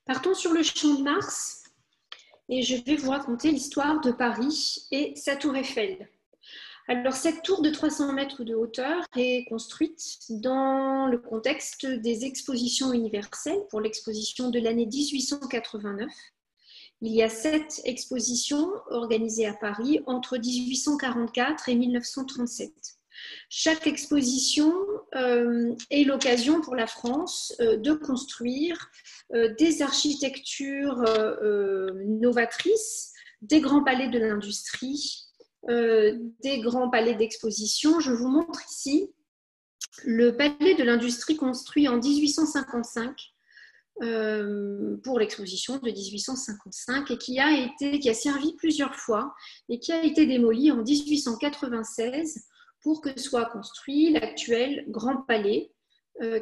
Partons sur le Champ de Mars et je vais vous raconter l'histoire de Paris et sa tour Eiffel. Alors, cette tour de 300 mètres de hauteur est construite dans le contexte des expositions universelles pour l'exposition de l'année 1889. Il y a 7 expositions organisées à Paris entre 1844 et 1937. Chaque exposition est l'occasion pour la France de construire des architectures novatrices, des grands palais de l'industrie, des grands palais d'exposition. Je vous montre ici le palais de l'industrie construit en 1855 pour l'exposition de 1855 et qui a servi plusieurs fois et qui a été démoli en 1896 pour que soit construit l'actuel Grand Palais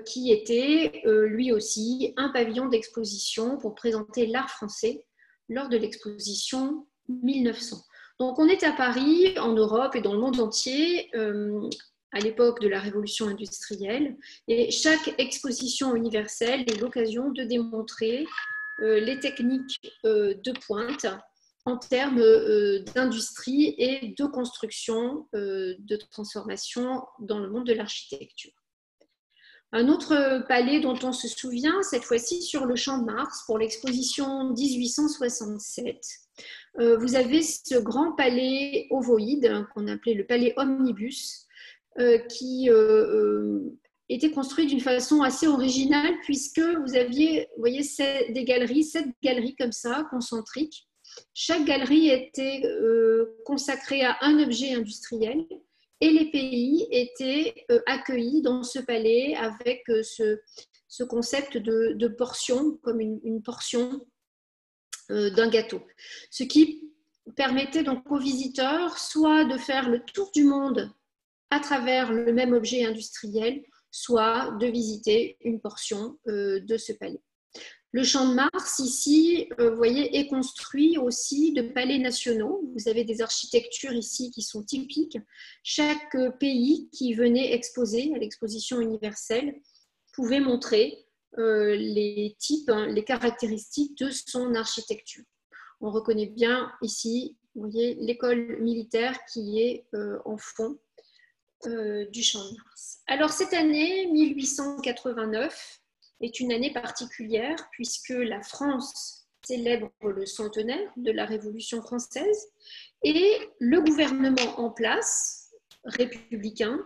qui était lui aussi un pavillon d'exposition pour présenter l'art français lors de l'exposition 1900. Donc on est à Paris, en Europe et dans le monde entier à l'époque de la révolution industrielle et chaque exposition universelle est l'occasion de démontrer les techniques de pointe en termes d'industrie et de construction, de transformation dans le monde de l'architecture. Un autre palais dont on se souvient, cette fois-ci sur le Champ de Mars, pour l'exposition 1867. Vous avez ce grand palais ovoïde qu'on appelait le palais omnibus, qui était construit d'une façon assez originale puisque vous aviez, vous voyez, 7 galeries comme ça, concentriques. Chaque galerie était consacrée à un objet industriel et les pays étaient accueillis dans ce palais avec ce concept de portion, comme une portion d'un gâteau. Ce qui permettait donc aux visiteurs soit de faire le tour du monde à travers le même objet industriel, soit de visiter une portion de ce palais. Le Champ de Mars, ici, vous voyez, est construit aussi de palais nationaux. Vous avez des architectures ici qui sont typiques. Chaque pays qui venait exposer à l'exposition universelle pouvait montrer les types, les caractéristiques de son architecture. On reconnaît bien ici, vous voyez, l'école militaire qui est en fond du Champ de Mars. Alors cette année 1889 est une année particulière puisque la France célèbre le centenaire de la Révolution française et le gouvernement en place, républicain,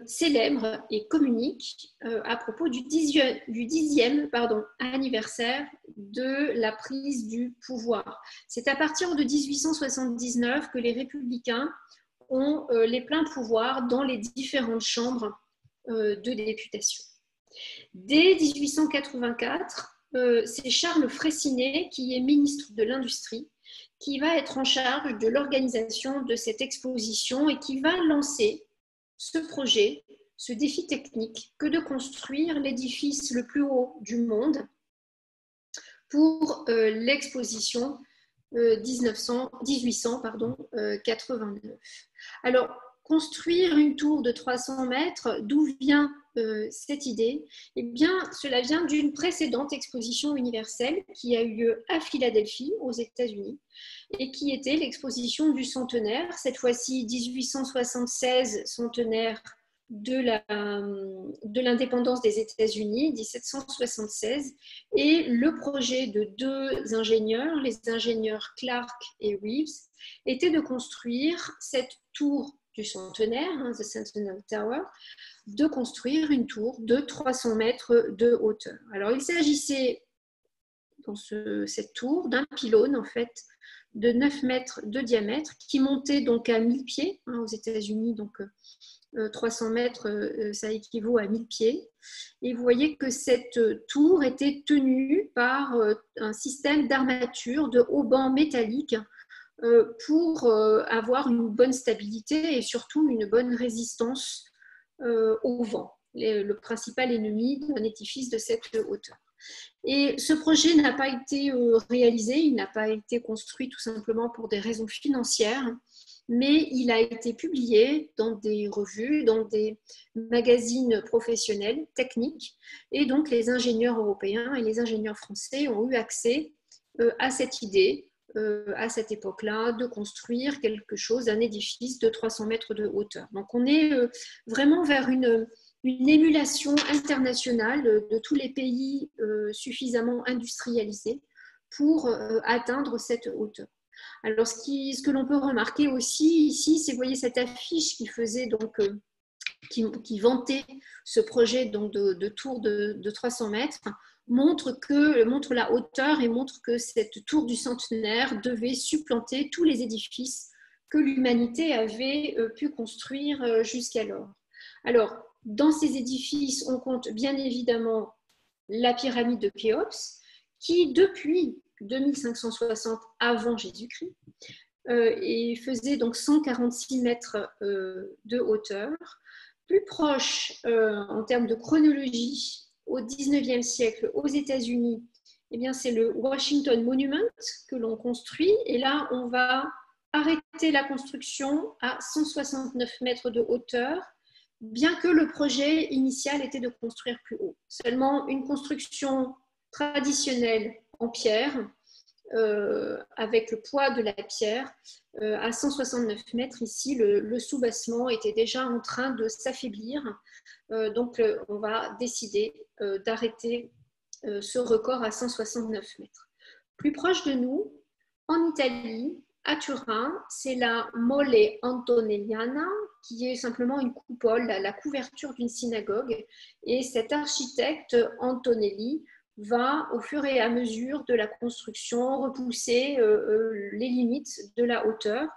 célèbre et communique à propos du 10e anniversaire de la prise du pouvoir. C'est à partir de 1879 que les républicains ont les pleins pouvoirs dans les différentes chambres de députation. Dès 1884, c'est Charles Freycinet, qui est ministre de l'Industrie, qui va être en charge de l'organisation de cette exposition et qui va lancer ce projet, ce défi technique que de construire l'édifice le plus haut du monde pour l'exposition 1889. Alors, construire une tour de 300 mètres, d'où vient cette idée? Eh bien, cela vient d'une précédente exposition universelle qui a eu lieu à Philadelphie, aux États-Unis, et qui était l'exposition du centenaire, cette fois-ci 1876, centenaire de l'indépendance des États-Unis, 1776, et le projet de 2 ingénieurs, les ingénieurs Clark et Reeves, était de construire cette tour du centenaire, The Centennial Tower, de construire une tour de 300 mètres de hauteur. Alors, il s'agissait dans cette tour d'un pylône, en fait, de 9 mètres de diamètre, qui montait donc à 1000 pieds, aux États-Unis, donc 300 mètres, ça équivaut à 1000 pieds. Et vous voyez que cette tour était tenue par un système d'armature de haubans métalliques pour avoir une bonne stabilité et surtout une bonne résistance au vent, le principal ennemi d'un édifice de cette hauteur. Et ce projet n'a pas été réalisé, il n'a pas été construit tout simplement pour des raisons financières. mais il a été publié dans des revues, dans des magazines professionnels, techniques, et donc les ingénieurs européens et les ingénieurs français ont eu accès à cette idée, à cette époque-là, de construire quelque chose, un édifice de 300 mètres de hauteur. Donc on est vraiment vers une émulation internationale de tous les pays suffisamment industrialisés pour atteindre cette hauteur. Alors, ce que l'on peut remarquer aussi ici, c'est, vous voyez, cette affiche qui faisait donc, qui vantait ce projet donc, de tour de 300 mètres, montre la hauteur et montre que cette tour du centenaire devait supplanter tous les édifices que l'humanité avait pu construire jusqu'alors. Alors, dans ces édifices, on compte bien évidemment la pyramide de Khéops, qui depuis 2560 avant Jésus-Christ et faisait donc 146 mètres de hauteur. Plus proche en termes de chronologie, au 19e siècle aux États-Unis, eh bien, c'est le Washington Monument que l'on construit. Et là, on va arrêter la construction à 169 mètres de hauteur, bien que le projet initial était de construire plus haut. Seulement une construction traditionnelle en pierre, avec le poids de la pierre, à 169 mètres, ici, le soubassement était déjà en train de s'affaiblir. Donc, on va décider d'arrêter ce record à 169 mètres. Plus proche de nous, en Italie, à Turin, c'est la Mole Antonelliana, qui est simplement une coupole, la couverture d'une synagogue. Et cet architecte, Antonelli, va, au fur et à mesure de la construction, repousser les limites de la hauteur.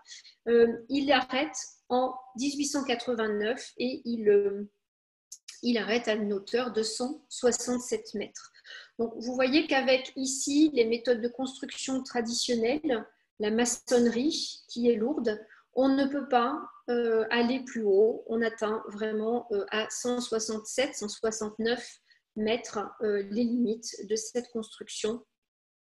Il arrête en 1889 et il arrête à une hauteur de 167 mètres. Donc, vous voyez qu'avec ici les méthodes de construction traditionnelles, la maçonnerie qui est lourde, on ne peut pas aller plus haut. On atteint vraiment à 167, 169 mettre les limites de cette construction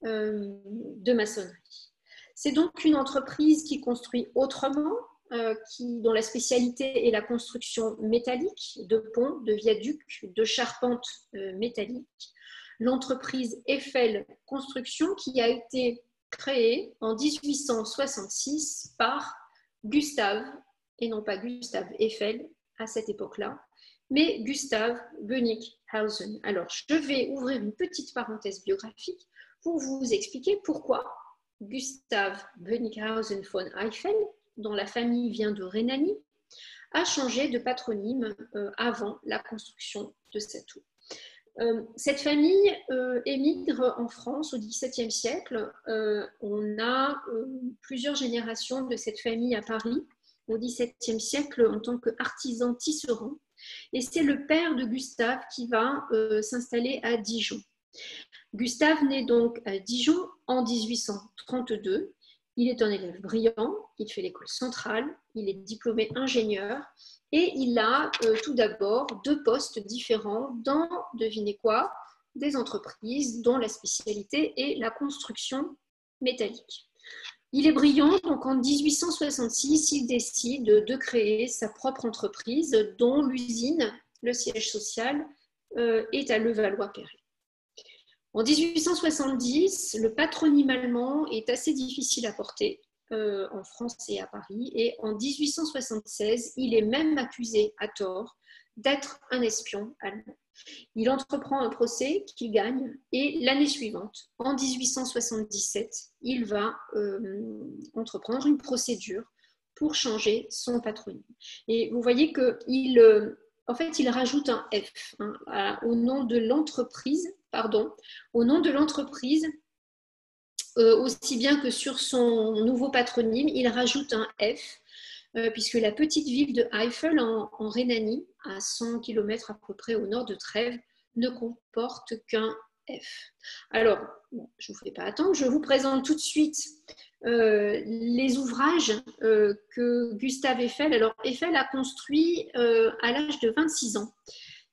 de maçonnerie. C'est donc une entreprise qui construit autrement, dont la spécialité est la construction métallique de ponts, de viaducs, de charpentes métalliques. L'entreprise Eiffel Construction qui a été créée en 1866 par Gustave, et non pas Gustave Eiffel à cette époque-là, mais Gustav Bönnighausen. Alors, je vais ouvrir une petite parenthèse biographique pour vous expliquer pourquoi Gustav Bönnighausen von Eiffel, dont la famille vient de Rhénanie, a changé de patronyme avant la construction de cette tour. Cette famille émigre en France au XVIIe siècle. On a plusieurs générations de cette famille à Paris au XVIIe siècle en tant qu'artisan tisserand. Et c'est le père de Gustave qui va s'installer à Dijon. Gustave naît donc à Dijon en 1832. Il est un élève brillant, il fait l'école centrale, il est diplômé ingénieur et il a tout d'abord 2 postes différents dans, devinez quoi, des entreprises dont la spécialité est la construction métallique. Il est brillant, donc en 1866, il décide de créer sa propre entreprise dont l'usine, le siège social, est à Levallois-Perret. En 1870, le patronyme allemand est assez difficile à porter en France et à Paris. Et en 1876, il est même accusé à tort d'être un espion allemand. Il entreprend un procès qu'il gagne et l'année suivante, en 1877, il va entreprendre une procédure pour changer son patronyme. Et vous voyez qu'il en fait, il rajoute un F au nom de l'entreprise, aussi bien que sur son nouveau patronyme, il rajoute un F, puisque la petite ville de Eifel en Rhénanie, à 100 km à peu près au nord de Trèves, ne comporte qu'un F. Alors, je ne vous fais pas attendre, je vous présente tout de suite les ouvrages que Gustave Eiffel. Alors, Eiffel a construit à l'âge de 26 ans.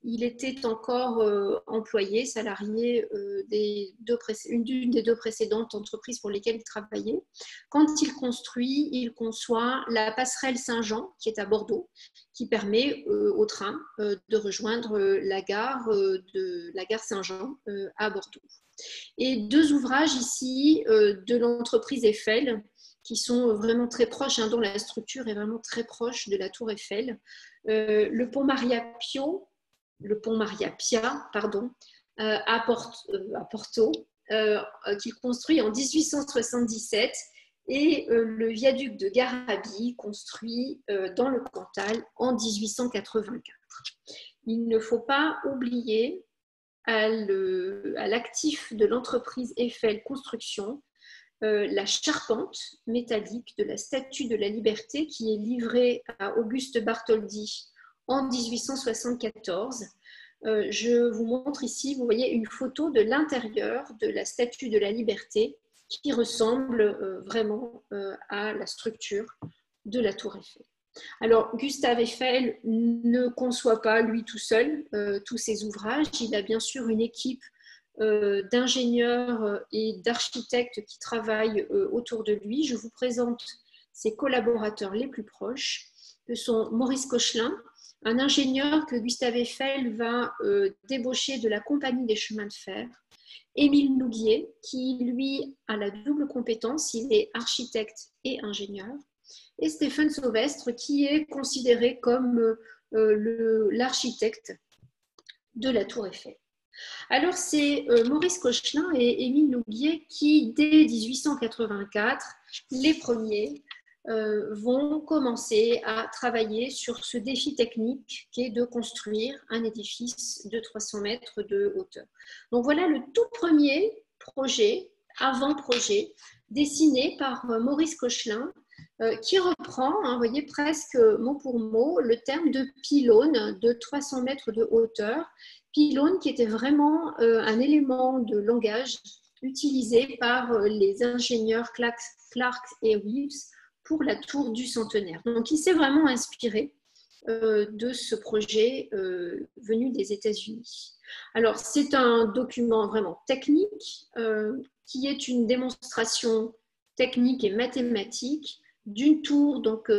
il était encore employé, salarié d'une des deux précédentes entreprises pour lesquelles il travaillait. Quand il conçoit la passerelle Saint-Jean, qui est à Bordeaux, qui permet au train de rejoindre la gare Saint-Jean à Bordeaux. Et deux ouvrages ici de l'entreprise Eiffel, qui sont vraiment très proches, dont la structure est vraiment très proche de la tour Eiffel. Le pont Maria Pia, à Porto, qu'il construit en 1877, et le viaduc de Garabi, construit dans le Cantal en 1884. Il ne faut pas oublier à l'actif de l'entreprise Eiffel Construction la charpente métallique de la Statue de la Liberté qui est livrée à Auguste Bartholdi en 1874. Je vous montre ici, vous voyez une photo de l'intérieur de la Statue de la Liberté qui ressemble vraiment à la structure de la Tour Eiffel. Alors, Gustave Eiffel ne conçoit pas, lui tout seul, tous ses ouvrages. Il a bien sûr une équipe d'ingénieurs et d'architectes qui travaillent autour de lui. Je vous présente ses collaborateurs les plus proches, que sont Maurice Cochelin, un ingénieur que Gustave Eiffel va débaucher de la Compagnie des chemins de fer, Émile Nouguier, qui lui a la double compétence, il est architecte et ingénieur, et Stéphane Sauvestre, qui est considéré comme l'architecte de la Tour Eiffel. Alors, c'est Maurice Cochelin et Émile Nouguier qui, dès 1884, les premiers, vont commencer à travailler sur ce défi technique qui est de construire un édifice de 300 mètres de hauteur. Donc, voilà le tout premier projet, avant-projet, dessiné par Maurice Cochelin, qui reprend, vous voyez, presque mot pour mot, le terme de pylône de 300 mètres de hauteur. Pylône qui était vraiment un élément de langage utilisé par les ingénieurs Clark et Reeves pour la tour du Centenaire. Donc, il s'est vraiment inspiré de ce projet venu des États-Unis. Alors, c'est un document vraiment technique qui est une démonstration technique et mathématique d'une tour donc,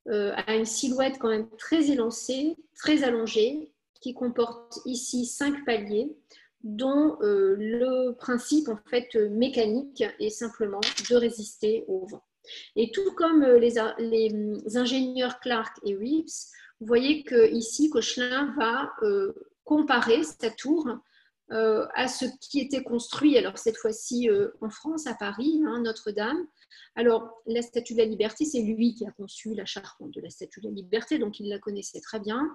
à une silhouette quand même très élancée, très allongée, qui comporte ici 5 paliers, dont le principe en fait mécanique est simplement de résister au vent. Et tout comme les ingénieurs Clark et Reeves, vous voyez que ici Cochelin va comparer sa tour à ce qui était construit, alors cette fois-ci en France, à Paris, Notre-Dame. Alors, la Statue de la Liberté, c'est lui qui a conçu la charpente de la Statue de la Liberté, donc il la connaissait très bien.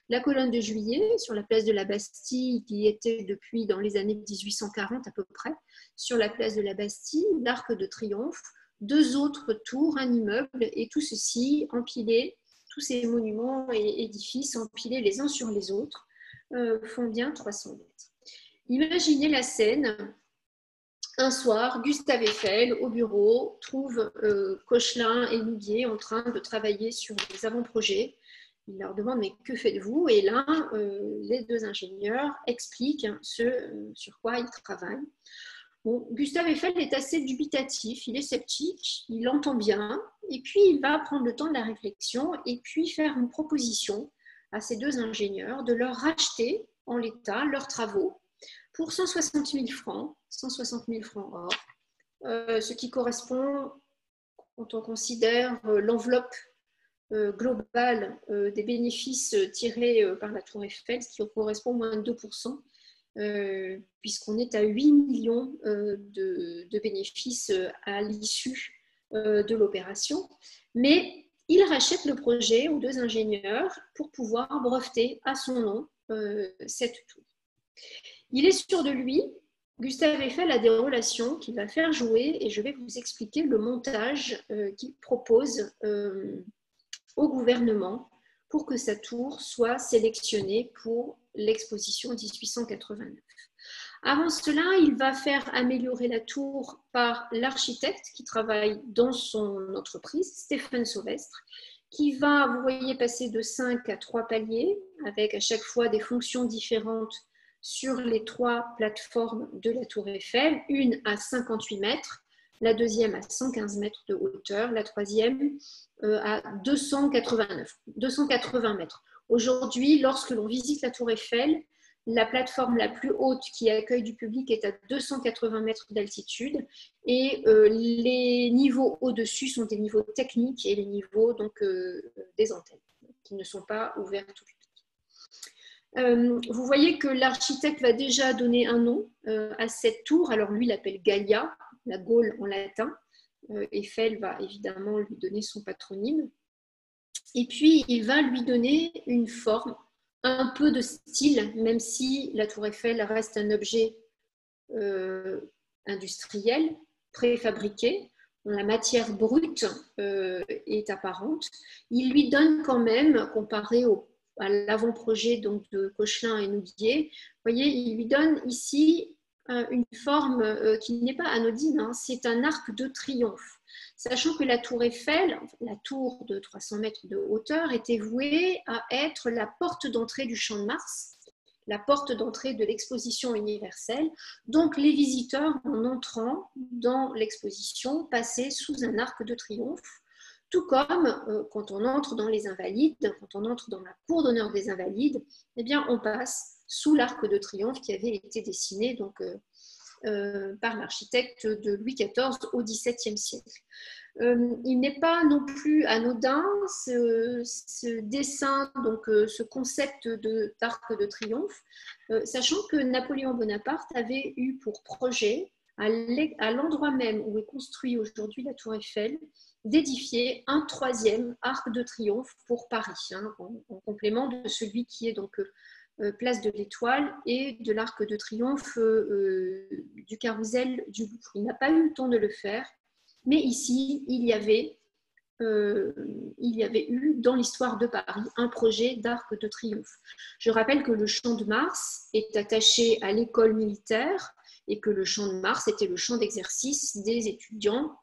La colonne de Juillet, sur la place de la Bastille, qui était depuis dans les années 1840 à peu près, sur la place de la Bastille, l'Arc de Triomphe, 2 autres tours, un immeuble, et tout ceci empilé, tous ces monuments et édifices empilés les uns sur les autres, font bien 300 mètres. Imaginez la scène. Un soir, Gustave Eiffel, au bureau, trouve Cochelin et Nouguier en train de travailler sur des avant-projets. Il leur demande « mais que faites-vous » Et là, les 2 ingénieurs expliquent ce sur quoi ils travaillent. Bon, Gustave Eiffel est assez dubitatif, il est sceptique, il entend bien, et puis il va prendre le temps de la réflexion et puis faire une proposition à ces 2 ingénieurs de leur racheter en l'état leurs travaux pour 160 000 francs, 160 000 francs or, ce qui correspond, quand on considère l'enveloppe globale des bénéfices tirés par la Tour Eiffel, ce qui correspond au moins de 2%, puisqu'on est à 8 millions de bénéfices à l'issue de l'opération. Mais il rachète le projet aux 2 ingénieurs pour pouvoir breveter à son nom cette tour. Il est sûr de lui. Gustave Eiffel a des relations qu'il va faire jouer et je vais vous expliquer le montage qu'il propose au gouvernement pour que sa tour soit sélectionnée pour l'exposition 1889. Avant cela, il va faire améliorer la tour par l'architecte qui travaille dans son entreprise, Stéphane Sauvestre, qui va, vous voyez, passer de 5 à 3 paliers, avec à chaque fois des fonctions différentes sur les 3 plateformes de la Tour Eiffel, une à 58 mètres, la deuxième à 115 mètres de hauteur, la troisième à 280 mètres. Aujourd'hui, lorsque l'on visite la Tour Eiffel, la plateforme la plus haute qui accueille du public est à 280 mètres d'altitude et les niveaux au-dessus sont des niveaux techniques et les niveaux donc, des antennes qui ne sont pas ouverts au public. Vous voyez que l'architecte va déjà donner un nom à cette tour. Alors lui, il l'appelle Gallia, la Gaule en latin. Eiffel va évidemment lui donner son patronyme. Et puis, il va lui donner une forme, un peu de style, même si la Tour Eiffel reste un objet industriel, préfabriqué, dont la matière brute est apparente. Il lui donne quand même, comparé à l'avant-projet donc, de Cochelin et Nouguier, vous voyez, il lui donne ici une forme qui n'est pas anodine, hein, c'est un arc de triomphe. Sachant que la tour Eiffel, la tour de 300 mètres de hauteur, était vouée à être la porte d'entrée du Champ de Mars, la porte d'entrée de l'exposition universelle. Donc les visiteurs, en entrant dans l'exposition, passaient sous un arc de triomphe, tout comme quand on entre dans les Invalides, quand on entre dans la cour d'honneur des Invalides, eh bien on passe sous l'arc de triomphe qui avait été dessiné donc, par l'architecte de Louis XIV au XVIIe siècle. Il n'est pas non plus anodin ce dessin, donc ce concept d'arc de triomphe, sachant que Napoléon Bonaparte avait eu pour projet, à l'endroit même où est construit aujourd'hui la Tour Eiffel, d'édifier un 3e arc de triomphe pour Paris, hein, en complément de celui qui est donc place de l'Étoile et de l'Arc de Triomphe du Carrousel du Louvre. Il n'a pas eu le temps de le faire, mais ici, il y avait eu dans l'histoire de Paris un projet d'Arc de Triomphe. Je rappelle que le Champ de Mars est attaché à l'école militaire et que le Champ de Mars était le champ d'exercice des étudiants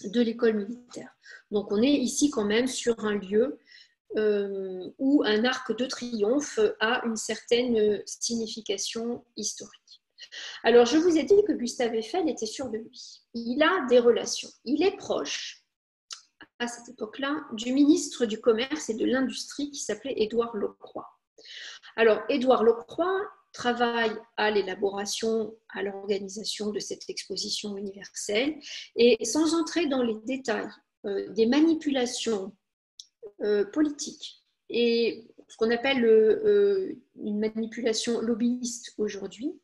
de l'école militaire. Donc on est ici quand même sur un lieu où un arc de triomphe a une certaine signification historique. Alors, je vous ai dit que Gustave Eiffel était sûr de lui. Il a des relations. Il est proche, à cette époque-là, du ministre du Commerce et de l'Industrie qui s'appelait Édouard Locroix. Alors, Édouard Locroix travaille à l'élaboration, à l'organisation de cette exposition universelle et sans entrer dans les détails des manipulations politique et ce qu'on appelle une manipulation lobbyiste aujourd'hui,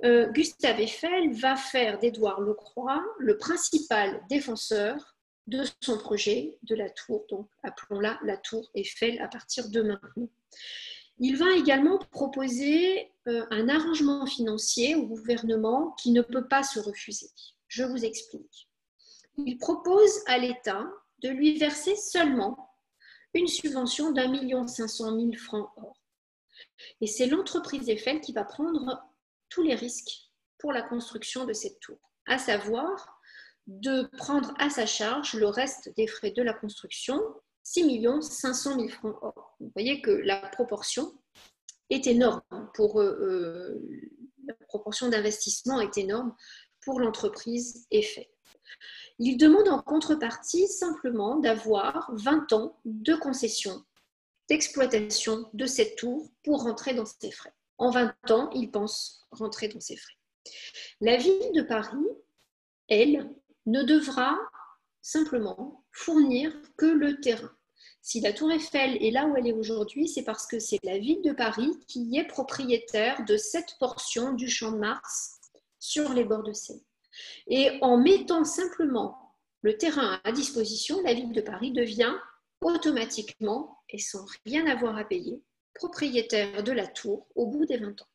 Gustave Eiffel va faire d'Édouard Locroix le principal défenseur de son projet de la tour, donc appelons-la la tour Eiffel à partir de maintenant. Il va également proposer un arrangement financier au gouvernement qui ne peut pas se refuser. Je vous explique. Il propose à l'État de lui verser seulement une subvention d'1,5 million francs or. Et c'est l'entreprise Eiffel qui va prendre tous les risques pour la construction de cette tour, à savoir de prendre à sa charge le reste des frais de la construction, 6,5 million francs or. Vous voyez que la proportion est énorme la proportion d'investissement est énorme pour l'entreprise Eiffel. Il demande en contrepartie simplement d'avoir 20 ans de concession d'exploitation de cette tour pour rentrer dans ses frais. En 20 ans, il pense rentrer dans ses frais. La ville de Paris, elle, ne devra simplement fournir que le terrain. Si la tour Eiffel est là où elle est aujourd'hui, c'est parce que c'est la ville de Paris qui est propriétaire de cette portion du Champ de Mars sur les bords de Seine. Et en mettant simplement le terrain à disposition, la ville de Paris devient automatiquement, et sans rien avoir à payer, propriétaire de la tour au bout des 20 ans.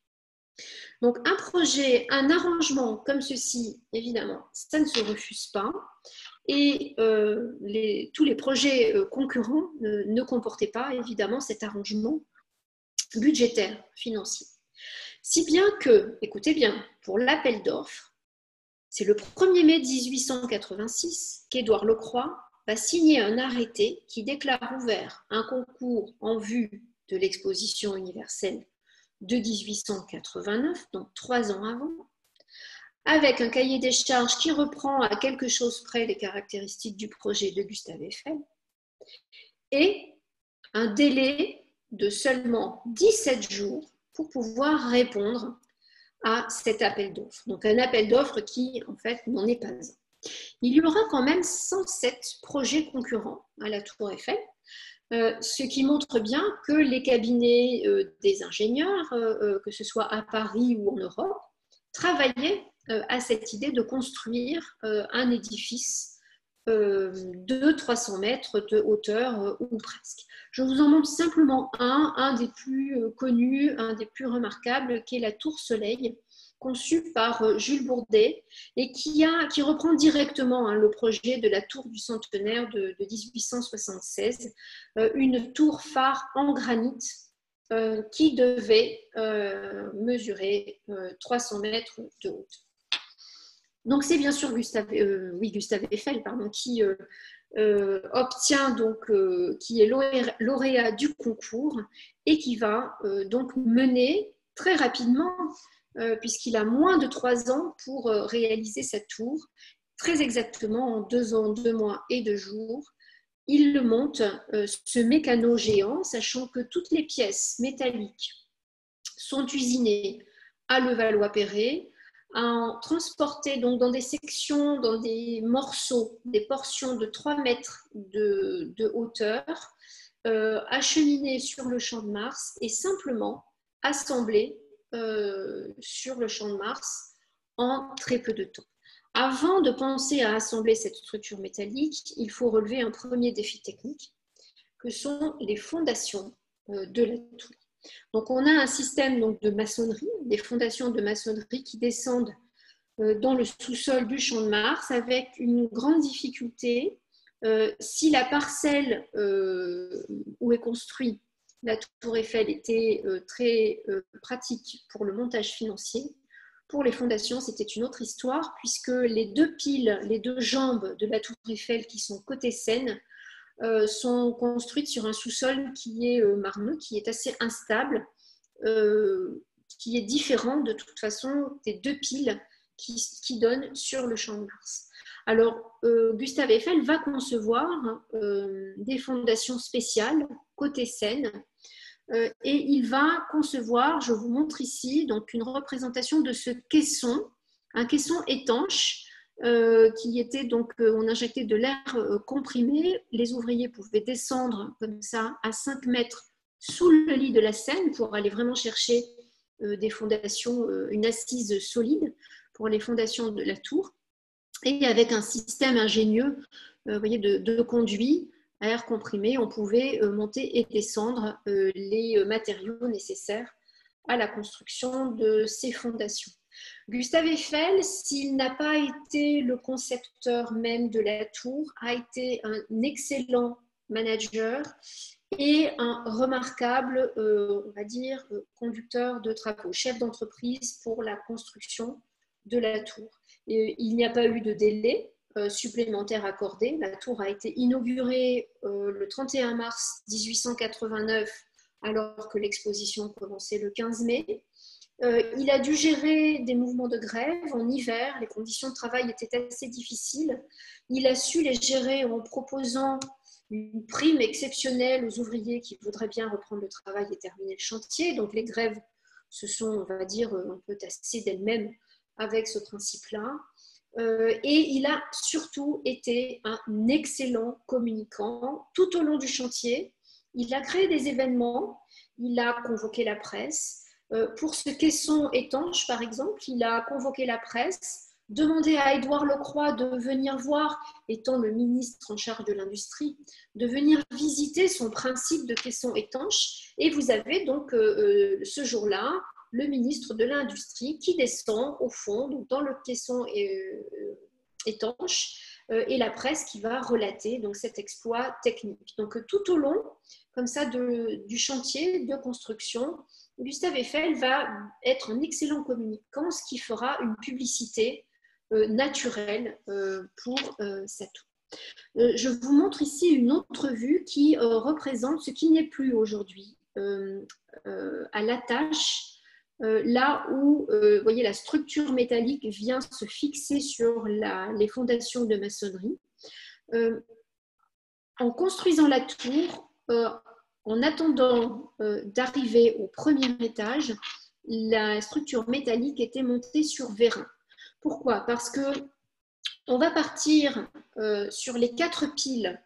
Donc un projet, un arrangement comme ceci, évidemment, ça ne se refuse pas. Et tous les projets concurrents ne comportaient pas, évidemment, cet arrangement budgétaire, financier. Si bien que, écoutez bien, pour l'appel d'offres, c'est le 1er mai 1886 qu'Édouard Locroix va signer un arrêté qui déclare ouvert un concours en vue de l'exposition universelle de 1889, donc 3 ans avant, avec un cahier des charges qui reprend à quelque chose près les caractéristiques du projet de Gustave Eiffel, et un délai de seulement 17 jours pour pouvoir répondre à cet appel d'offres. Donc un appel d'offres qui, en fait, n'en est pas un. Il y aura quand même 107 projets concurrents à la Tour Eiffel, ce qui montre bien que les cabinets des ingénieurs, que ce soit à Paris ou en Europe, travaillaient à cette idée de construire un édifice de 300 mètres de hauteur ou presque. Je vous en montre simplement un des plus connus, un des plus remarquables, qui est la Tour Soleil, conçue par Jules Bourdet et qui reprend directement le projet de la tour du centenaire de 1876, une tour phare en granit qui devait mesurer 300 mètres de hauteur. Donc c'est bien sûr Gustave Eiffel qui obtient donc, qui est lauréat du concours et qui va donc mener très rapidement, puisqu'il a moins de 3 ans pour réaliser cette tour, très exactement en 2 ans, 2 mois et 2 jours. Il le monte, ce mécano géant, sachant que toutes les pièces métalliques sont usinées à Levallois-Perret, transportées donc dans des sections, dans des morceaux, des portions de 3 mètres de hauteur, acheminées sur le Champ de Mars et simplement assemblées sur le Champ de Mars en très peu de temps. Avant de penser à assembler cette structure métallique, il faut relever un premier défi technique, que sont les fondations de la tour. Donc on a un système donc, de maçonnerie, des fondations de maçonnerie qui descendent dans le sous-sol du Champ de Mars avec une grande difficulté. Si la parcelle où est construite la tour Eiffel était très pratique pour le montage financier, pour les fondations, c'était une autre histoire, puisque les 2 piles, les 2 jambes de la tour Eiffel qui sont côté Seine, sont construites sur un sous-sol qui est marneux, qui est assez instable, qui est différent de toute façon des 2 piles qui donnent sur le Champ de Mars. Alors, Gustave Eiffel va concevoir des fondations spéciales côté Seine, et il va concevoir, je vous montre ici, donc une représentation de ce caisson, un caisson étanche, qui était donc, on injectait de l'air comprimé. Les ouvriers pouvaient descendre comme ça à 5 mètres sous le lit de la Seine pour aller vraiment chercher des fondations, une assise solide pour les fondations de la tour. Et avec un système ingénieux voyez, de conduits à air comprimé, on pouvait monter et descendre les matériaux nécessaires à la construction de ces fondations. Gustave Eiffel, s'il n'a pas été le concepteur même de la tour, a été un excellent manager et un remarquable, on va dire, conducteur de travaux, chef d'entreprise pour la construction de la tour. Et il n'y a pas eu de délai supplémentaire accordé. La tour a été inaugurée le 31 mars 1889, alors que l'exposition commençait le 15 mai. Il a dû gérer des mouvements de grève en hiver, les conditions de travail étaient assez difficiles. Il a su les gérer en proposant une prime exceptionnelle aux ouvriers qui voudraient bien reprendre le travail et terminer le chantier. Donc les grèves se sont, on va dire, un peu tassées d'elles-mêmes avec ce principe-là. Et il a surtout été un excellent communicant tout au long du chantier. Il a créé des événements, il a convoqué la presse. Pour ce caisson étanche, par exemple, il a convoqué la presse, demandé à Édouard Lecroix de venir voir, étant le ministre en charge de l'industrie, de venir visiter son principe de caisson étanche. Et vous avez donc ce jour-là le ministre de l'Industrie qui descend au fond, donc dans le caisson étanche, et la presse qui va relater donc, cet exploit technique. Donc tout au long, comme ça, du chantier de construction, Gustave Eiffel va être un excellent communicant, ce qui fera une publicité naturelle pour sa tour. Je vous montre ici une autre vue qui représente ce qui n'est plus aujourd'hui à l'attache, là où vous voyez, la structure métallique vient se fixer sur les fondations de maçonnerie. En construisant la tour, en attendant d'arriver au premier étage, la structure métallique était montée sur vérin. Pourquoi? Parce que on va partir sur les 4 piles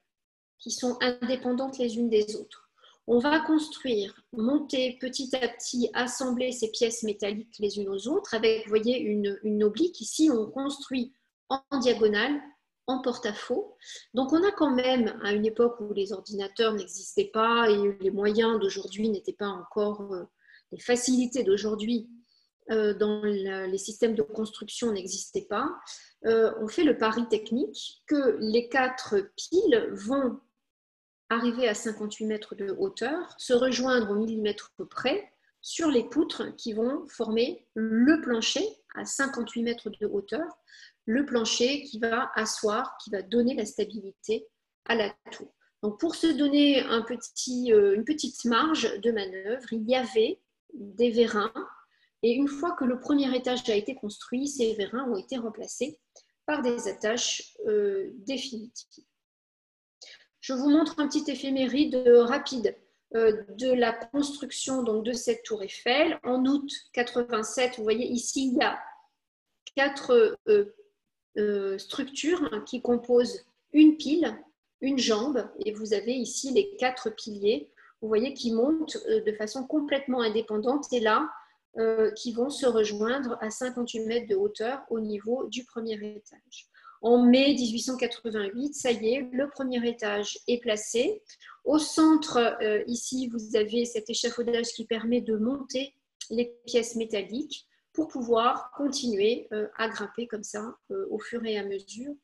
qui sont indépendantes les unes des autres. On va construire, monter petit à petit, assembler ces pièces métalliques les unes aux autres avec, vous voyez, une oblique. Ici, on construit en diagonale, en porte-à-faux. Donc, on a quand même, à une époque où les ordinateurs n'existaient pas et les moyens d'aujourd'hui n'étaient pas encore les facilités d'aujourd'hui dans les systèmes de construction n'existaient pas, on fait le pari technique que les 4 piles vont arriver à 58 mètres de hauteur, se rejoindre au millimètre près sur les poutres qui vont former le plancher à 58 mètres de hauteur, le plancher qui va asseoir, qui va donner la stabilité à la tour. Donc pour se donner une petite marge de manœuvre, il y avait des vérins. Et une fois que le premier étage a été construit, ces vérins ont été remplacés par des attaches définitives. Je vous montre un petit éphéméride rapide de la construction donc, de cette tour Eiffel. En août 87, vous voyez ici, il y a 4 structures qui composent une pile, une jambe, et vous avez ici les 4 piliers, vous voyez, qui montent de façon complètement indépendante. Et là, qui vont se rejoindre à 58 mètres de hauteur au niveau du premier étage. En mai 1888, ça y est, le premier étage est placé. Au centre, ici, vous avez cet échafaudage qui permet de monter les pièces métalliques pour pouvoir continuer à grimper comme ça au fur et à mesure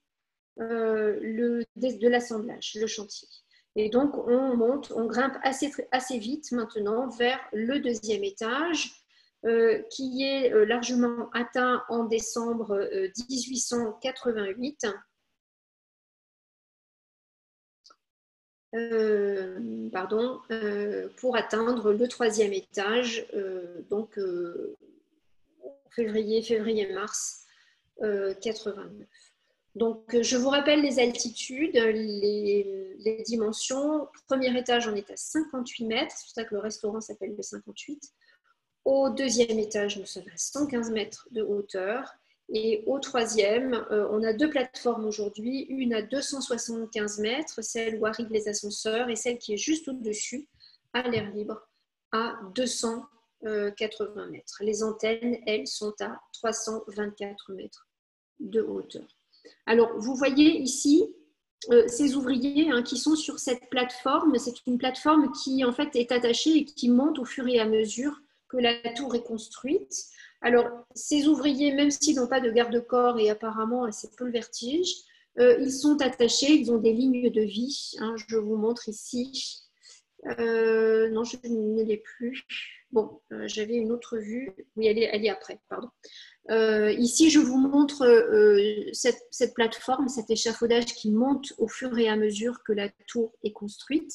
de l'assemblage, le chantier. Et donc, on grimpe assez vite maintenant vers le deuxième étage, qui est largement atteint en décembre 1888. Pour atteindre le troisième étage, donc février-mars 89. Donc, je vous rappelle les altitudes, les dimensions. Premier étage, on est à 58 mètres, c'est pour ça que le restaurant s'appelle le 58. Au deuxième étage, nous sommes à 115 mètres de hauteur. Et au troisième, on a 2 plateformes aujourd'hui, une à 275 mètres, celle où arrivent les ascenseurs, et celle qui est juste au-dessus, à l'air libre, à 280 mètres. Les antennes, elles, sont à 324 mètres de hauteur. Alors, vous voyez ici ces ouvriers qui sont sur cette plateforme. C'est une plateforme qui, en fait, est attachée et qui monte au fur et à mesure que la tour est construite. Alors, ces ouvriers, même s'ils n'ont pas de garde-corps et apparemment assez peu le vertige, ils sont attachés, ils ont des lignes de vie. Je vous montre ici. Non, je ne l'ai plus. Bon, j'avais une autre vue. Oui, elle est après, pardon. Ici, je vous montre cette plateforme, cet échafaudage qui monte au fur et à mesure que la tour est construite.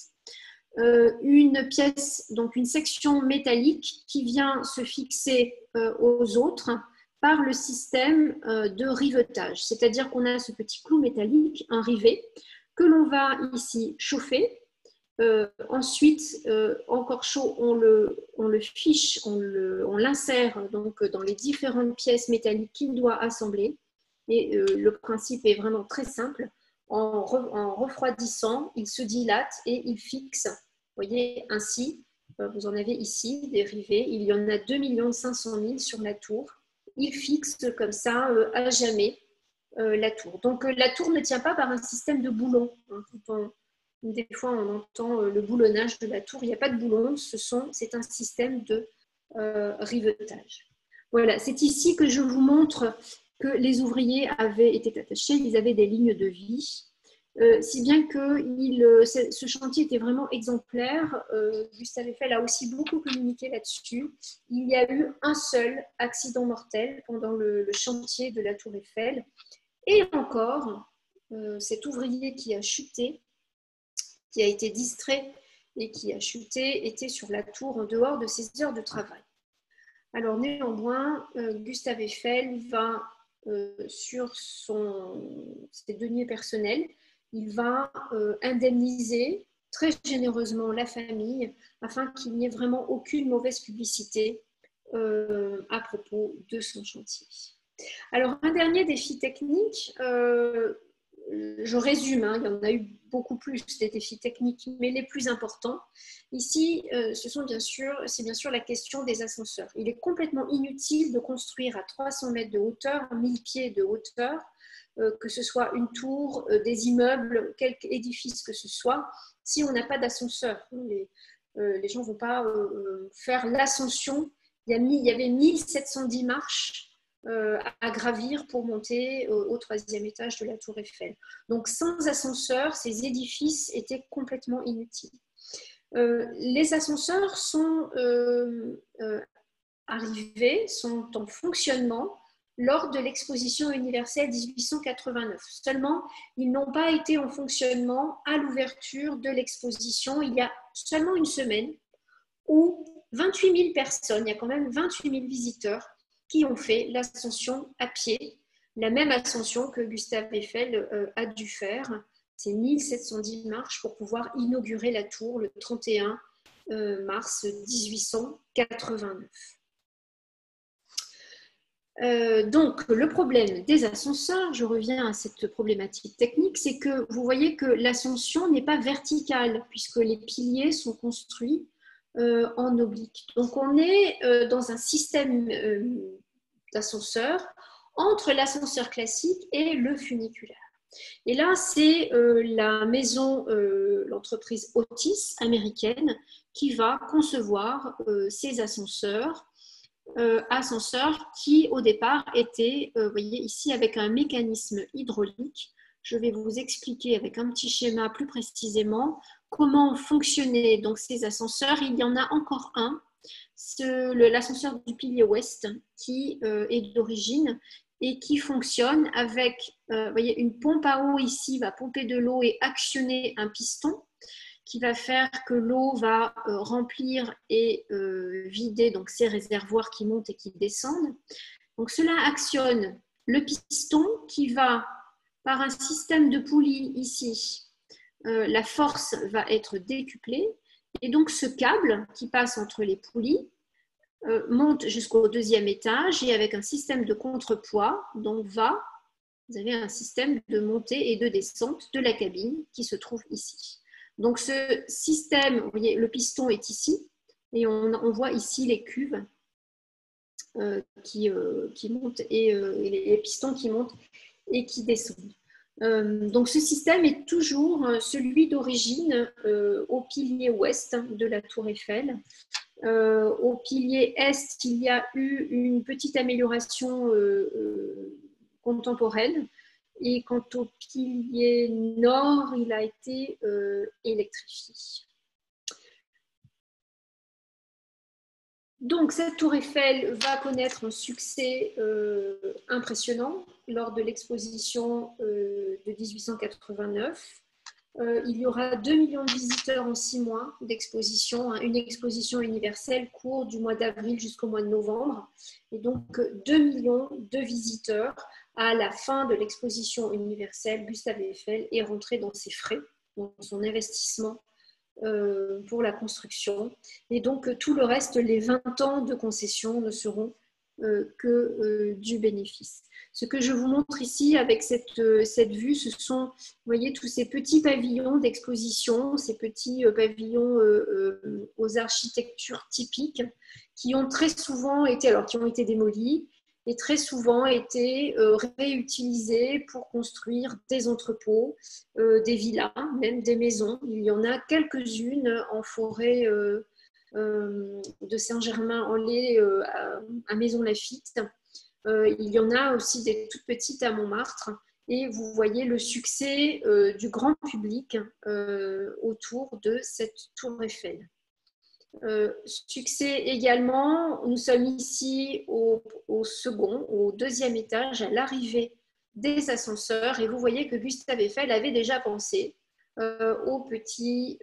Une pièce, donc une section métallique qui vient se fixer aux autres par le système de rivetage. C'est-à-dire qu'on a ce petit clou métallique, un rivet, que l'on va ici chauffer. Ensuite, encore chaud, on le fiche, on l'insère donc dans les différentes pièces métalliques qu'il doit assembler. Et le principe est vraiment très simple. En refroidissant, il se dilate et il fixe. Vous voyez, ainsi, vous en avez ici des rivets. Il y en a 2 500 000 sur la tour. Il fixe comme ça à jamais la tour. Donc la tour ne tient pas par un système de boulons. Des fois, on entend le boulonnage de la tour. Il n'y a pas de boulons, c'est un système de rivetage. Voilà, c'est ici que je vous montre que les ouvriers avaient été attachés, ils avaient des lignes de vie, si bien que ce chantier était vraiment exemplaire. Gustave Eiffel a aussi beaucoup communiqué là-dessus. Il y a eu un seul accident mortel pendant le chantier de la tour Eiffel. Et encore, cet ouvrier qui a chuté, qui a été distrait et qui a chuté, était sur la tour en dehors de ses heures de travail. Alors néanmoins, Gustave Eiffel va sur ses deniers personnels, il va indemniser très généreusement la famille afin qu'il n'y ait vraiment aucune mauvaise publicité à propos de son chantier. Alors un dernier défi technique, je résume, hein, il y en a eu beaucoup plus des défis techniques, mais les plus importants. Ici, c'est bien sûr la question des ascenseurs. Il est complètement inutile de construire à 300 mètres de hauteur, 1000 pieds de hauteur, que ce soit une tour, des immeubles, quelque édifice que ce soit, si on n'a pas d'ascenseur. Les gens ne vont pas faire l'ascension. Il y avait 1710 marches à gravir pour monter au 3e étage de la Tour Eiffel. Donc sans ascenseur, ces édifices étaient complètement inutiles. Les ascenseurs sont arrivés, sont en fonctionnement lors de l'exposition universelle 1889. Seulement, ils n'ont pas été en fonctionnement à l'ouverture de l'exposition il y a seulement une semaine, où 28 000 personnes, il y a quand même 28 000 visiteurs qui ont fait l'ascension à pied, la même ascension que Gustave Eiffel a dû faire. C'est 1710 marches pour pouvoir inaugurer la tour le 31 mars 1889. Donc, le problème des ascenseurs, je reviens à cette problématique technique, c'est que vous voyez que l'ascension n'est pas verticale puisque les piliers sont construits en oblique. Donc, on est dans un système d'ascenseur entre l'ascenseur classique et le funiculaire. Et là, c'est la maison, l'entreprise Otis américaine qui va concevoir ces ascenseurs qui, au départ, étaient, vous voyez ici, avec un mécanisme hydraulique. Je vais vous expliquer avec un petit schéma plus précisément comment fonctionnaient donc ces ascenseurs. Il y en a encore un, l'ascenseur du pilier ouest, qui est d'origine et qui fonctionne avec, vous voyez, une pompe à eau ici va pomper de l'eau et actionner un piston qui va faire que l'eau va remplir et vider donc ces réservoirs qui montent et qui descendent. Donc cela actionne le piston qui va, par un système de poulies ici, la force va être décuplée et donc ce câble qui passe entre les poulies monte jusqu'au 2e étage et avec un système de contrepoids, donc vous avez un système de montée et de descente de la cabine qui se trouve ici. Donc ce système, vous voyez, le piston est ici et on voit ici les cuves qui montent et les pistons qui montent et qui descendent. Donc ce système est toujours celui d'origine au pilier ouest de la Tour Eiffel. Au pilier est, il y a eu une petite amélioration contemporaine. Et quant au pilier nord, il a été électrifié. Donc, cette tour Eiffel va connaître un succès impressionnant lors de l'exposition de 1889. Il y aura 2 millions de visiteurs en 6 mois d'exposition. Une exposition universelle court du mois d'avril jusqu'au mois de novembre. Et donc, 2 millions de visiteurs. À la fin de l'exposition universelle, Gustave Eiffel est rentré dans ses frais, dans son investissement pour la construction. Et donc, tout le reste, les 20 ans de concession ne seront que du bénéfice. Ce que je vous montre ici avec cette vue, ce sont, vous voyez, tous ces petits pavillons d'exposition, ces petits pavillons aux architectures typiques qui ont très souvent été, alors qui ont été démolis et très souvent été réutilisés pour construire des entrepôts, des villas, même des maisons. Il y en a quelques-unes en forêt de Saint-Germain-en-Laye à Maisons-Laffitte. Il y en a aussi des toutes petites à Montmartre. Et vous voyez le succès du grand public autour de cette tour Eiffel. Succès également, nous sommes ici au 2e étage, à l'arrivée des ascenseurs. Et vous voyez que Gustave Eiffel avait déjà pensé aux petites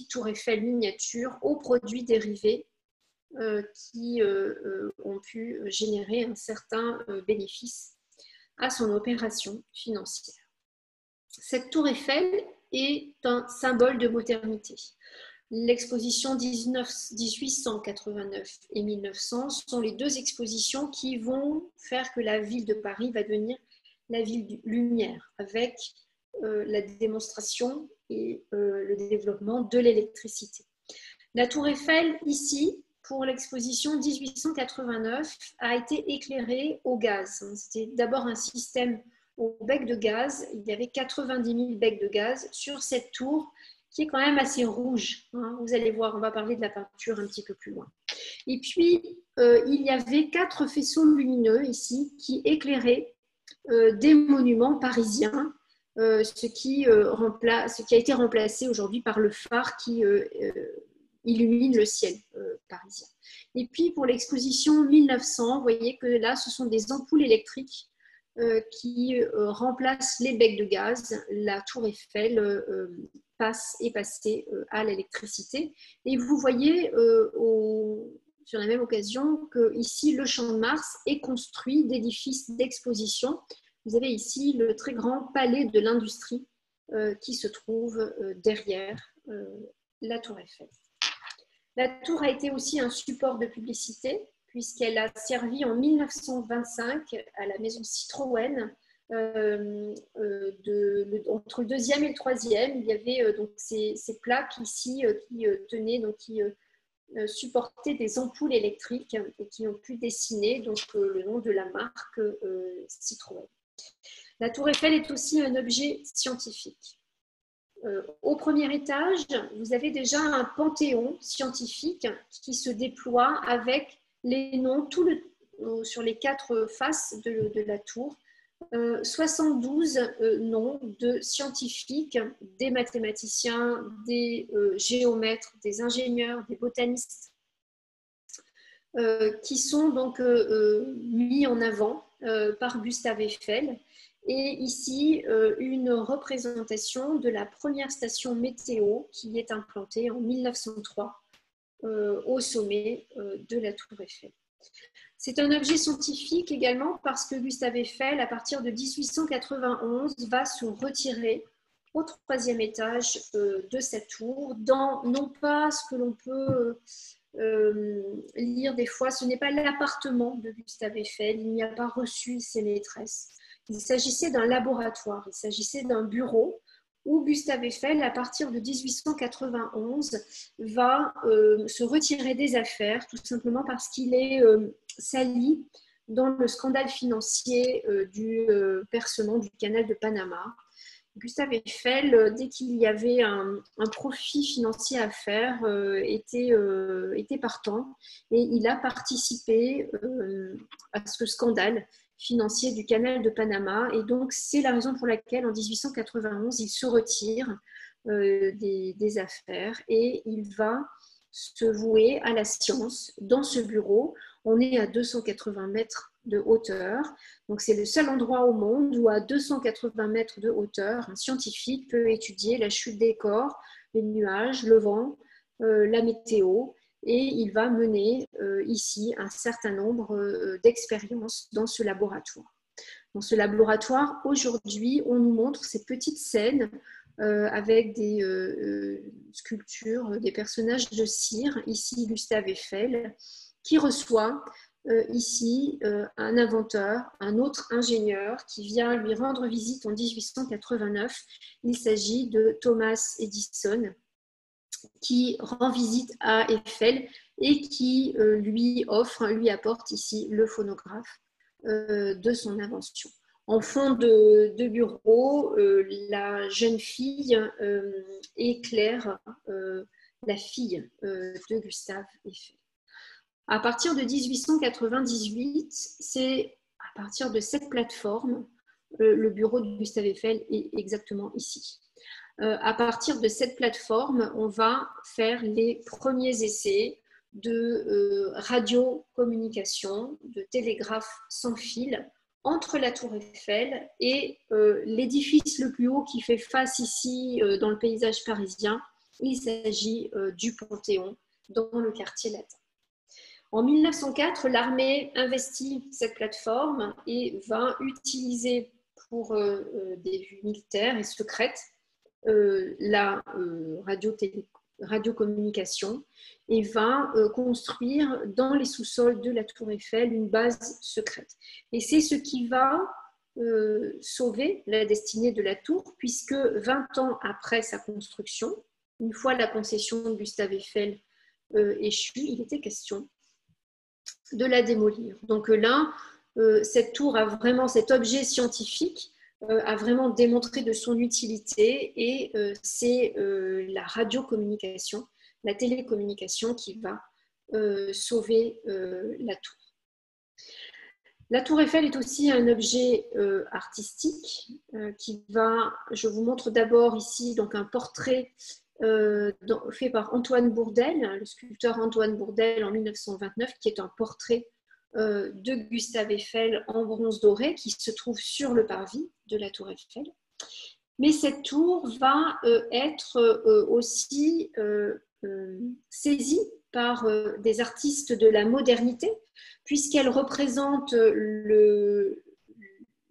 tours Eiffel miniatures, aux produits dérivés qui ont pu générer un certain bénéfice à son opération financière. Cette tour Eiffel est un symbole de modernité. L'exposition 1889 et 1900 sont les deux expositions qui vont faire que la ville de Paris va devenir la ville de lumière, avec la démonstration et le développement de l'électricité. La tour Eiffel, ici, pour l'exposition 1889, a été éclairée au gaz. C'était d'abord un système au bec de gaz. Il y avait 90 000 becs de gaz sur cette tour qui est quand même assez rouge. Vous allez voir, on va parler de la peinture un petit peu plus loin. Et puis, il y avait 4 faisceaux lumineux ici qui éclairaient des monuments parisiens, ce qui a été remplacé aujourd'hui par le phare qui illumine le ciel parisien. Et puis, pour l'exposition 1900, vous voyez que là, ce sont des ampoules électriques qui remplacent les becs de gaz. La tour Eiffel est passée à l'électricité. Et vous voyez sur la même occasion que ici le Champ de Mars est construit d'édifices d'exposition. Vous avez ici le très grand palais de l'industrie qui se trouve derrière la tour Eiffel. La tour a été aussi un support de publicité puisqu'elle a servi en 1925 à la maison Citroën. Entre le deuxième et le troisième, il y avait donc ces plaques ici qui tenaient, donc qui supportaient des ampoules électriques et qui ont pu dessiner donc, le nom de la marque Citroën. La tour Eiffel est aussi un objet scientifique. Au premier étage, vous avez déjà un panthéon scientifique qui se déploie avec les noms sur les 4 faces de la tour. 72 noms de scientifiques, des mathématiciens, des géomètres, des ingénieurs, des botanistes, qui sont donc mis en avant par Gustave Eiffel. Et ici, une représentation de la première station météo qui est implantée en 1903 au sommet de la tour Eiffel. C'est un objet scientifique également parce que Gustave Eiffel, à partir de 1891, va se retirer au 3e étage de cette tour, dans non pas ce que l'on peut lire des fois, ce n'est pas l'appartement de Gustave Eiffel, il n'y a pas reçu ses maîtresses. Il s'agissait d'un laboratoire, il s'agissait d'un bureau où Gustave Eiffel, à partir de 1891, va se retirer des affaires, tout simplement parce qu'il est sali dans le scandale financier du percement du canal de Panama. Gustave Eiffel, dès qu'il y avait un profit financier à faire, était partant et il a participé à ce scandale financier du canal de Panama. Et donc, c'est la raison pour laquelle, en 1891, il se retire des affaires et il va se vouer à la science dans ce bureau. On est à 280 mètres de hauteur. Donc, c'est le seul endroit au monde où, à 280 mètres de hauteur, un scientifique peut étudier la chute des corps, les nuages, le vent, la météo. Et il va mener ici un certain nombre d'expériences dans ce laboratoire. Dans ce laboratoire, aujourd'hui, on nous montre ces petites scènes avec des sculptures, des personnages de cire. Ici, Gustave Eiffel, qui reçoit ici un inventeur, un autre ingénieur qui vient lui rendre visite en 1889. Il s'agit de Thomas Edison, qui rend visite à Eiffel et qui lui apporte ici le phonographe de son invention. En fond de bureau, la jeune fille est Claire, la fille de Gustave Eiffel. À partir de 1898, c'est à partir de cette plateforme, le bureau de Gustave Eiffel est exactement ici. À partir de cette plateforme, on va faire les premiers essais de radiocommunication, de télégraphe sans fil entre la Tour Eiffel et l'édifice le plus haut qui fait face ici dans le paysage parisien. Il s'agit du Panthéon dans le quartier latin. En 1904, l'armée investit cette plateforme et va utiliser pour des vues militaires et secrètes la radiocommunication et va construire dans les sous-sols de la Tour Eiffel une base secrète. Et c'est ce qui va sauver la destinée de la tour, puisque 20 ans après sa construction, une fois la concession de Gustave Eiffel échue, il était question de la démolir. Donc là, cette tour a vraiment, cet objet scientifique a vraiment démontré de son utilité et c'est la radiocommunication, la télécommunication qui va sauver la tour. La tour Eiffel est aussi un objet artistique qui va, je vous montre d'abord ici donc un portrait fait par Antoine Bourdelle, le sculpteur Antoine Bourdelle en 1929, qui est un portrait de Gustave Eiffel en bronze doré qui se trouve sur le parvis de la tour Eiffel. Mais cette tour va être aussi saisie par des artistes de la modernité, puisqu'elle représente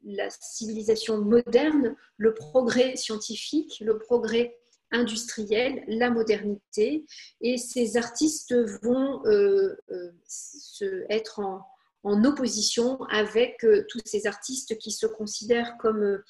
la civilisation moderne, le progrès scientifique, le progrès industriel, la modernité, et ces artistes vont être en opposition avec tous ces artistes qui se considèrent comme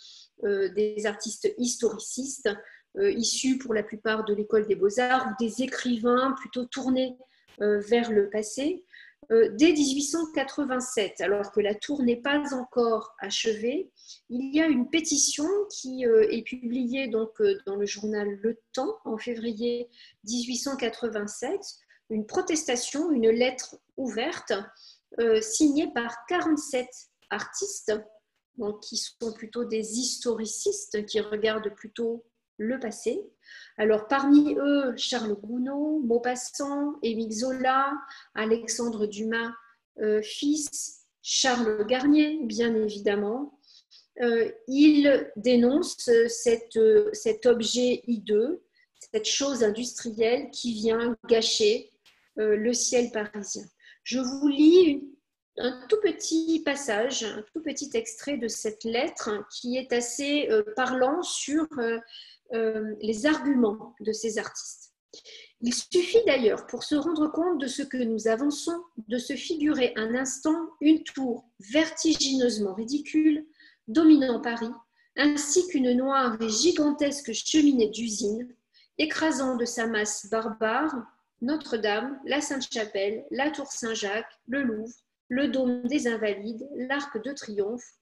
des artistes historicistes, issus pour la plupart de l'école des beaux-arts, ou des écrivains plutôt tournés vers le passé. Dès 1887, alors que la tour n'est pas encore achevée, il y a une pétition qui est publiée donc, dans le journal Le Temps en février 1887, une protestation, une lettre ouverte signée par 47 artistes, donc, qui sont plutôt des historicistes qui regardent plutôt le passé. Alors, parmi eux, Charles Gounod, Maupassant, Émile Zola, Alexandre Dumas, fils, Charles Garnier, bien évidemment. Ils dénoncent cet objet hideux, cette chose industrielle qui vient gâcher le ciel parisien. Je vous lis un tout petit passage, un tout petit extrait de cette lettre qui est assez parlant sur les arguments de ces artistes. Il suffit d'ailleurs, pour se rendre compte de ce que nous avançons, de se figurer un instant une tour vertigineusement ridicule, dominant Paris, ainsi qu'une noire et gigantesque cheminée d'usine, écrasant de sa masse barbare Notre-Dame, la Sainte-Chapelle, la Tour Saint-Jacques, le Louvre, le Dôme des Invalides, l'Arc de Triomphe,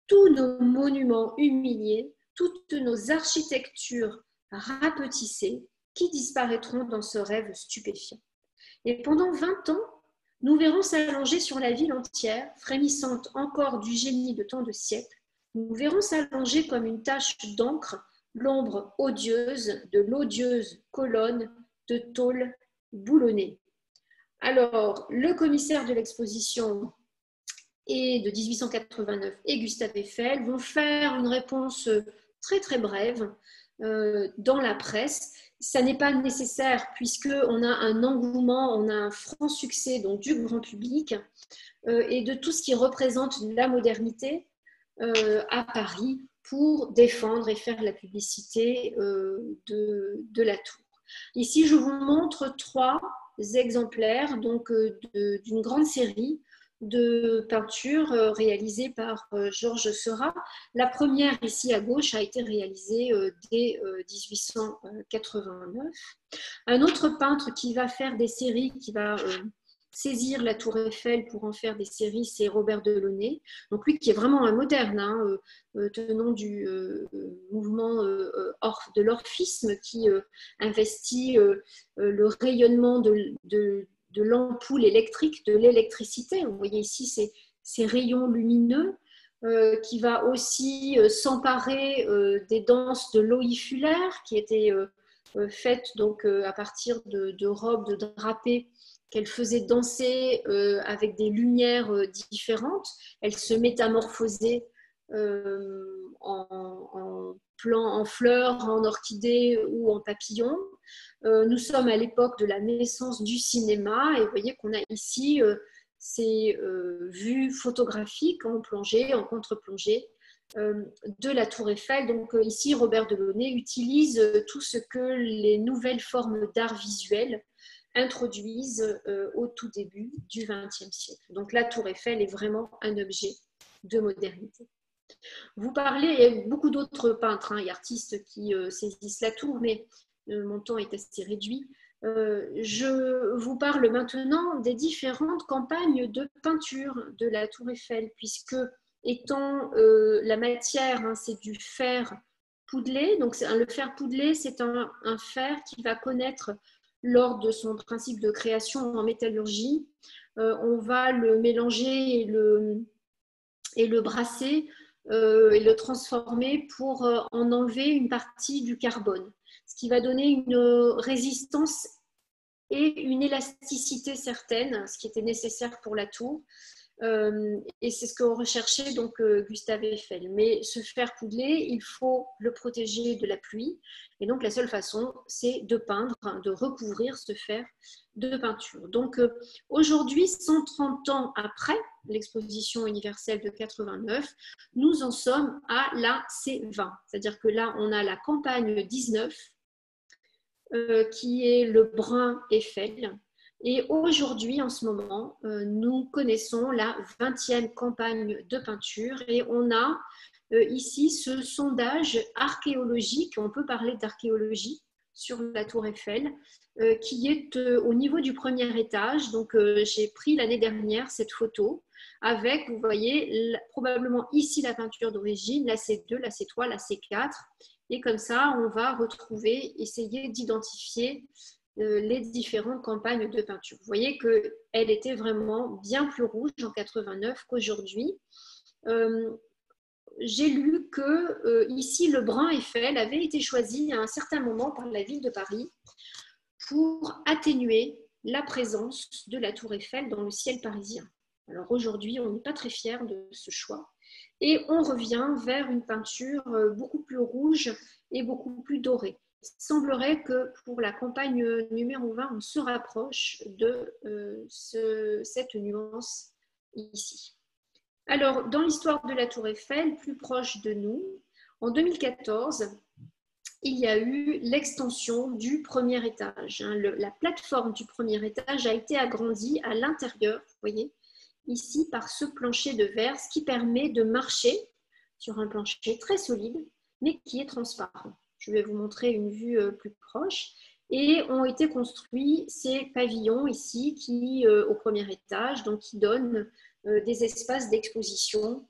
tous nos monuments humiliés, toutes nos architectures rapetissées qui disparaîtront dans ce rêve stupéfiant. Et pendant 20 ans, nous verrons s'allonger sur la ville entière, frémissante encore du génie de tant de siècles, nous verrons s'allonger comme une tache d'encre l'ombre odieuse de l'odieuse colonne de tôle boulonnée. Alors, le commissaire de l'exposition et de 1889 et Gustave Eiffel vont faire une réponse très très brève dans la presse. Ça n'est pas nécessaire puisqu'on a un engouement, on a un franc succès donc, du grand public et de tout ce qui représente la modernité à Paris pour défendre et faire la publicité de la tour. Ici, je vous montre 3 exemplaires donc, d'une grande série de peintures réalisées par Georges Seurat. La première, ici à gauche, a été réalisée dès 1889. Un autre peintre qui va faire des séries, qui va saisir la Tour Eiffel pour en faire des séries, c'est Robert Delaunay. Donc lui qui est vraiment un moderne, tenant du mouvement de l'orphisme qui investit le rayonnement de l'ampoule électrique, de l'électricité. Vous voyez ici ces rayons lumineux qui va aussi s'emparer des danses de Loïc Fuller qui étaient faites donc, à partir de robes de drapés qu'elle faisait danser avec des lumières différentes. Elle se métamorphosait en fleurs, en orchidées ou en papillons. Nous sommes à l'époque de la naissance du cinéma et vous voyez qu'on a ici ces vues photographiques en plongée, en contre-plongée de la Tour Eiffel. Donc ici, Robert Delaunay utilise tout ce que les nouvelles formes d'art visuel introduisent au tout début du XXe siècle. Donc la Tour Eiffel est vraiment un objet de modernité. Vous parlez, il y a beaucoup d'autres peintres et artistes qui saisissent la tour, mais mon temps est assez réduit. Je vous parle maintenant des différentes campagnes de peinture de la Tour Eiffel, puisque étant la matière, c'est du fer poudlé. Donc le fer poudlé, c'est un fer qui va connaître lors de son principe de création en métallurgie. On va le mélanger et le brasser et le transformer pour en enlever une partie du carbone, ce qui va donner une résistance et une élasticité certaine, ce qui était nécessaire pour la tour. Et c'est ce que recherchait donc Gustave Eiffel. Mais ce fer poudlé, il faut le protéger de la pluie. Et donc la seule façon, c'est de peindre, de recouvrir ce fer de peinture. Donc aujourd'hui, 130 ans après l'exposition universelle de 89, nous en sommes à la C20. C'est-à-dire que là, on a la campagne 19, qui est le brun Eiffel. Et aujourd'hui, en ce moment, nous connaissons la 20e campagne de peinture et on a ici ce sondage archéologique, on peut parler d'archéologie sur la Tour Eiffel, qui est au niveau du premier étage. Donc, j'ai pris l'année dernière cette photo avec, vous voyez, probablement ici la peinture d'origine, la C2, la C3, la C4. Et comme ça, on va retrouver, essayer d'identifier les différentes campagnes de peinture. Vous voyez qu'elle était vraiment bien plus rouge en 89 qu'aujourd'hui. J'ai lu que ici, le brun Eiffel avait été choisi à un certain moment par la ville de Paris pour atténuer la présence de la Tour Eiffel dans le ciel parisien. Alors aujourd'hui, on n'est pas très fiers de ce choix. Et on revient vers une peinture beaucoup plus rouge et beaucoup plus dorée. Il semblerait que pour la campagne numéro 20, on se rapproche de cette nuance ici. Alors, dans l'histoire de la Tour Eiffel, plus proche de nous, en 2014, il y a eu l'extension du premier étage. La plateforme du premier étage a été agrandie à l'intérieur, vous voyez, ici par ce plancher de verre, ce qui permet de marcher sur un plancher très solide, mais qui est transparent. Je vais vous montrer une vue plus proche. Et ont été construits ces pavillons ici, qui, au premier étage, donc qui donnent des espaces d'exposition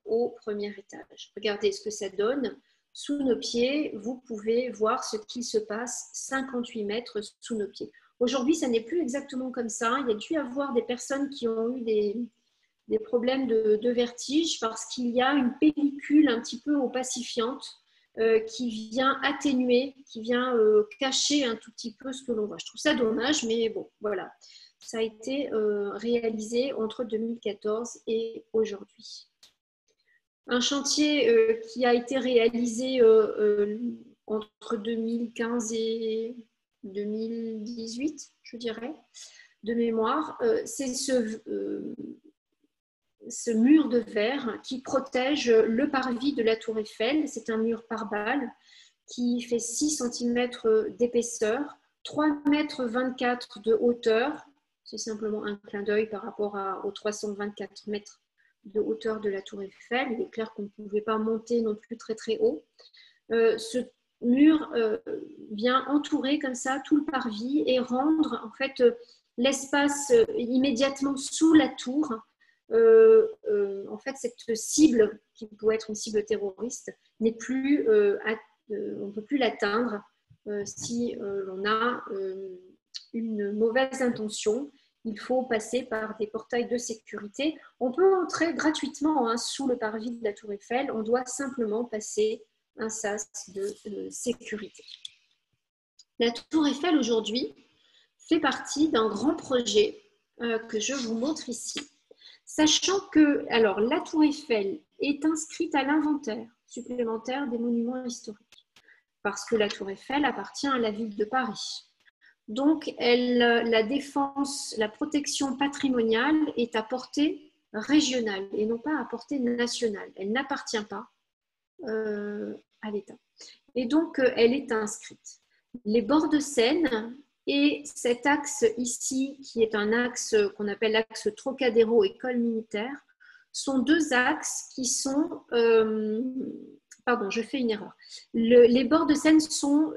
au premier étage. Regardez ce que ça donne. Sous nos pieds, vous pouvez voir ce qui se passe 58 mètres sous nos pieds. Aujourd'hui, ça n'est plus exactement comme ça. Il y a dû y avoir des personnes qui ont eu des problèmes de vertige parce qu'il y a une pellicule un petit peu opacifiante qui vient atténuer, qui vient cacher un tout petit peu ce que l'on voit. Je trouve ça dommage, mais bon, voilà. Ça a été réalisé entre 2014 et aujourd'hui. Un chantier qui a été réalisé entre 2015 et 2018, je dirais, de mémoire, c'est ce mur de verre qui protège le parvis de la Tour Eiffel. C'est un mur par balle qui fait 6 cm d'épaisseur, 3,24 m de hauteur. C'est simplement un clin d'œil par rapport aux 324 mètres de hauteur de la Tour Eiffel. Il est clair qu'on ne pouvait pas monter non plus très très haut. Ce mur vient entourer comme ça tout le parvis et rendre en fait l'espace immédiatement sous la tour. En fait, cette cible, qui pouvait être une cible terroriste, n'est plus, on ne peut plus l'atteindre si l'on a une mauvaise intention. Il faut passer par des portails de sécurité. On peut entrer gratuitement sous le parvis de la Tour Eiffel. On doit simplement passer un sas de sécurité. La Tour Eiffel aujourd'hui fait partie d'un grand projet que je vous montre ici. Sachant que alors, la Tour Eiffel est inscrite à l'inventaire supplémentaire des monuments historiques, parce que la Tour Eiffel appartient à la ville de Paris. Donc, la défense, la protection patrimoniale est à portée régionale et non pas à portée nationale. Elle n'appartient pas à l'État. Et donc, elle est inscrite. Les bords de Seine et cet axe ici, qui est un axe qu'on appelle l'axe Trocadéro-École militaire, sont deux axes qui sont... pardon, je fais une erreur. Les bords de Seine sont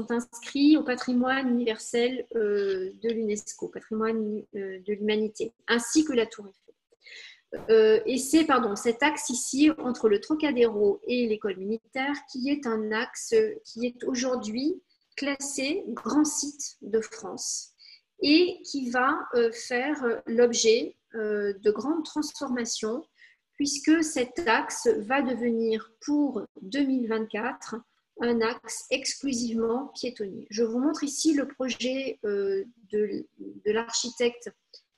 inscrits au patrimoine universel de l'UNESCO, patrimoine de l'humanité, ainsi que la Tour Eiffel. Et c'est cet axe ici entre le Trocadéro et l'école militaire qui est un axe qui est aujourd'hui classé grand site de France et qui va faire l'objet de grandes transformations puisque cet axe va devenir pour 2024 un axe exclusivement piétonnier. Je vous montre ici le projet de l'architecte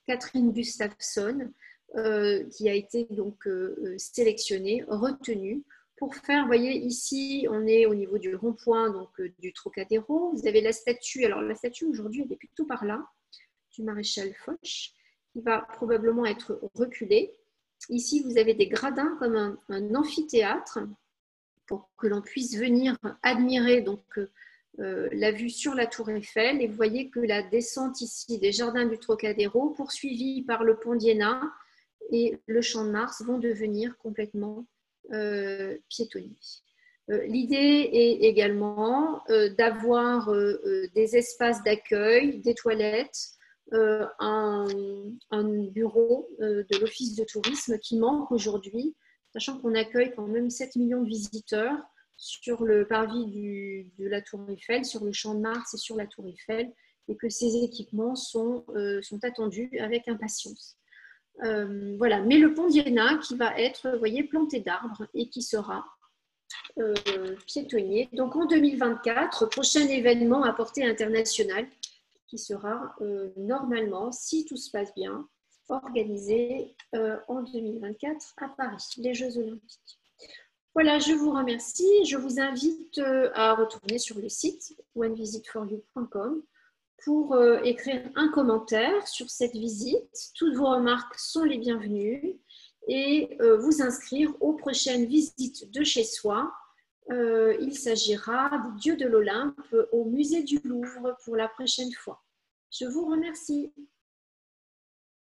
Catherine Gustafsson qui a été donc sélectionné, retenu pour faire, vous voyez ici on est au niveau du rond-point donc du Trocadéro, vous avez la statue, alors la statue aujourd'hui elle est plutôt par là, du maréchal Foch, qui va probablement être reculée. Ici vous avez des gradins comme un amphithéâtre pour que l'on puisse venir admirer donc la vue sur la Tour Eiffel et vous voyez que la descente ici des jardins du Trocadéro poursuivie par le pont d'Iéna et le Champ de Mars vont devenir complètement piétonniers. L'idée est également d'avoir des espaces d'accueil, des toilettes, un bureau de l'office de tourisme qui manque aujourd'hui, sachant qu'on accueille quand même 7 millions de visiteurs sur le parvis de la Tour Eiffel, sur le Champ de Mars et sur la Tour Eiffel, et que ces équipements sont attendus avec impatience. Voilà, mais le pont d'Iéna qui va être, vous voyez, planté d'arbres et qui sera piétonnier. Donc en 2024, prochain événement à portée internationale qui sera normalement, si tout se passe bien, organisé en 2024 à Paris, les Jeux Olympiques. Voilà, je vous remercie. Je vous invite à retourner sur le site onevisitforyou.com pour écrire un commentaire sur cette visite. Toutes vos remarques sont les bienvenues et vous inscrire aux prochaines visites de chez soi. Il s'agira des dieux de l'Olympe au musée du Louvre pour la prochaine fois. Je vous remercie.